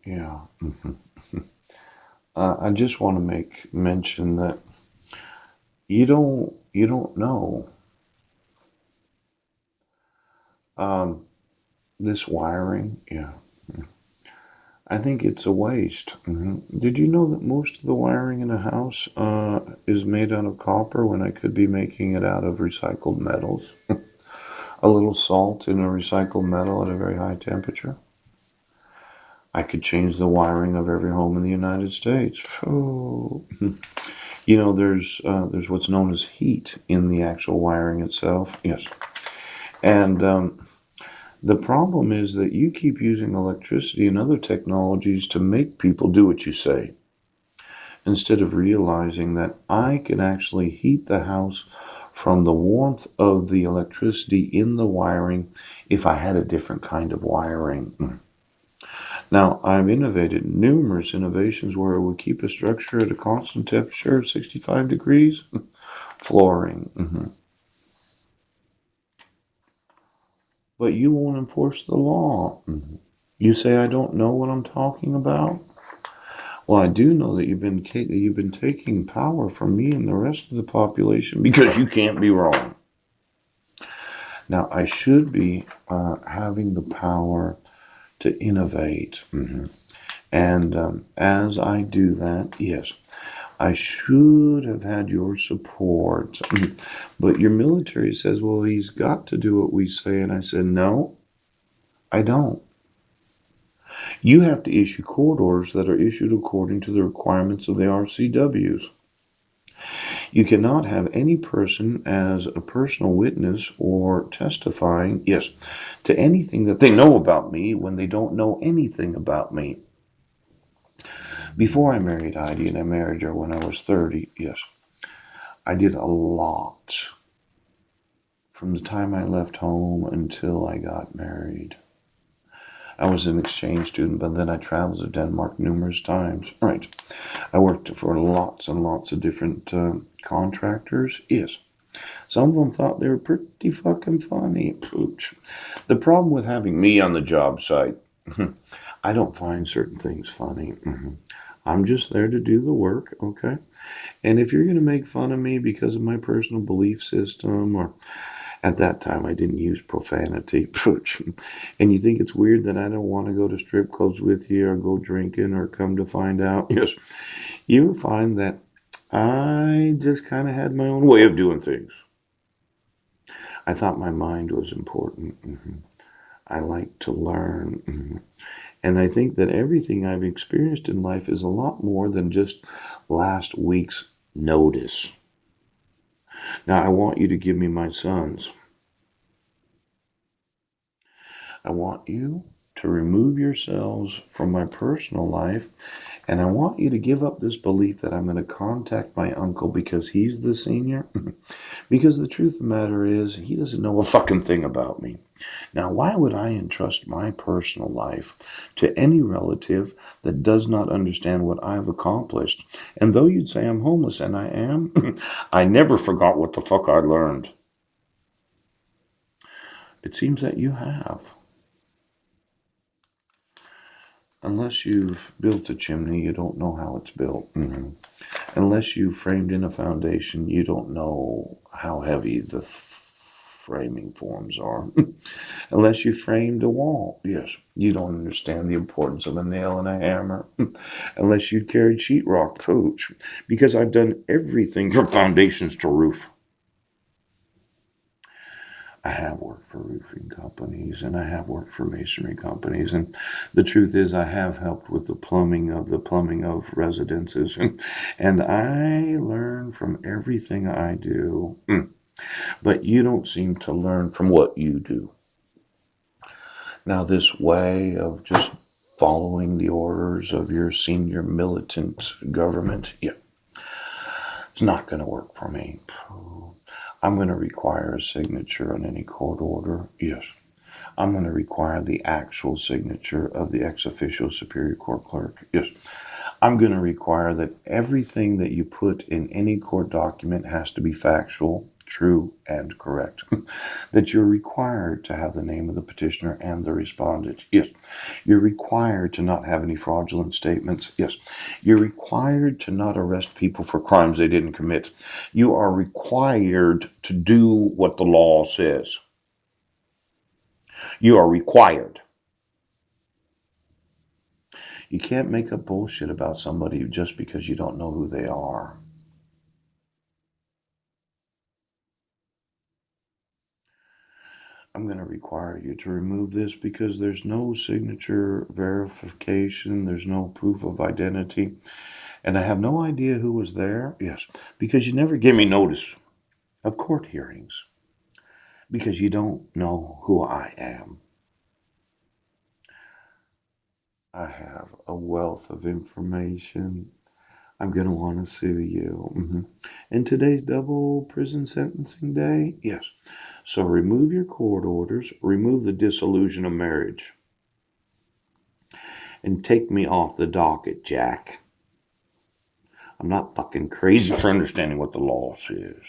Yeah. I just want to make mention that you don't know um, this wiring. Yeah. I think it's a waste. Did you know that most of the wiring in a house is made out of copper when I could be making it out of recycled metals? A little salt in a recycled metal at a very high temperature. I could change the wiring of every home in the United States. Oh. There's what's known as heat in the actual wiring itself. Yes, and the problem is that you keep using electricity and other technologies to make people do what you say, instead of realizing that I can actually heat the house from the warmth of the electricity in the wiring if I had a different kind of wiring. Now, I've innovated numerous innovations where it would keep a structure at a constant temperature of 65 degrees. Flooring. But you won't enforce the law. You say I don't know what I'm talking about? Well, I do know that you've been taking power from me and the rest of the population because you can't be wrong. Now, I should be having the power to innovate. And as I do that, yes, I should have had your support. But your military says, well, he's got to do what we say. And I said, no, I don't. You have to issue court orders that are issued according to the requirements of the RCWs. You cannot have any person as a personal witness or testifying, yes, to anything that they know about me when they don't know anything about me. Before I married Heidi, and I married her when I was 30, yes, I did a lot from the time I left home until I got married. I was an exchange student, but then I traveled to Denmark numerous times. Right. I worked for lots and lots of different contractors. Yes. Some of them thought they were pretty fucking funny. Pooch. The problem with having me on the job site, I don't find certain things funny. I'm just there to do the work, okay? And if you're going to make fun of me because of my personal belief system, or at that time I didn't use profanity, Pooch, and you think it's weird that I don't want to go to strip clubs with you or go drinking, or come to find out, yes, you will find that I just kind of had my own way of doing things. I thought my mind was important. I like to learn. And I think that everything I've experienced in life is a lot more than just last week's notice. Now, I want you to give me my sons. I want you to remove yourselves from my personal life, and I want you to give up this belief that I'm going to contact my uncle because he's the senior. Because the truth of the matter is, he doesn't know a fucking thing about me. Now, why would I entrust my personal life to any relative that does not understand what I've accomplished? And though you'd say I'm homeless, and I am, I never forgot what the fuck I learned. It seems that you have. Unless you've built a chimney, you don't know how it's built. Unless you framed in a foundation, you don't know how heavy the framing forms are. Unless you framed a wall, yes, you don't understand the importance of a nail and a hammer. Unless you carried sheetrock, coach, because I've done everything from foundations to roof. I have worked for roofing companies and I have worked for masonry companies, and the truth is I have helped with the plumbing of residences, and I learn from everything I do. But you don't seem to learn from what you do. Now, this way of just following the orders of your senior militant government, yeah, it's not going to work for me. I'm going to require a signature on any court order. Yes. I'm going to require the actual signature of the ex officio superior court clerk. Yes. I'm going to require that everything that you put in any court document has to be factual. True and correct. That you're required to have the name of the petitioner and the respondent. Yes. You're required to not have any fraudulent statements. Yes. You're required to not arrest people for crimes they didn't commit. You are required to do what the law says. You are required. You can't make up bullshit about somebody just because you don't know who they are. I'm going to require you to remove this because there's no signature verification, there's no proof of identity, and I have no idea who was there. Yes, because you never give me notice of court hearings because you don't know who I am. I have a wealth of information. I'm going to want to sue you. And today's double prison sentencing day? Yes. So remove your court orders, remove the dissolution of marriage, and take me off the docket, Jack. I'm not fucking crazy for understanding what the law says.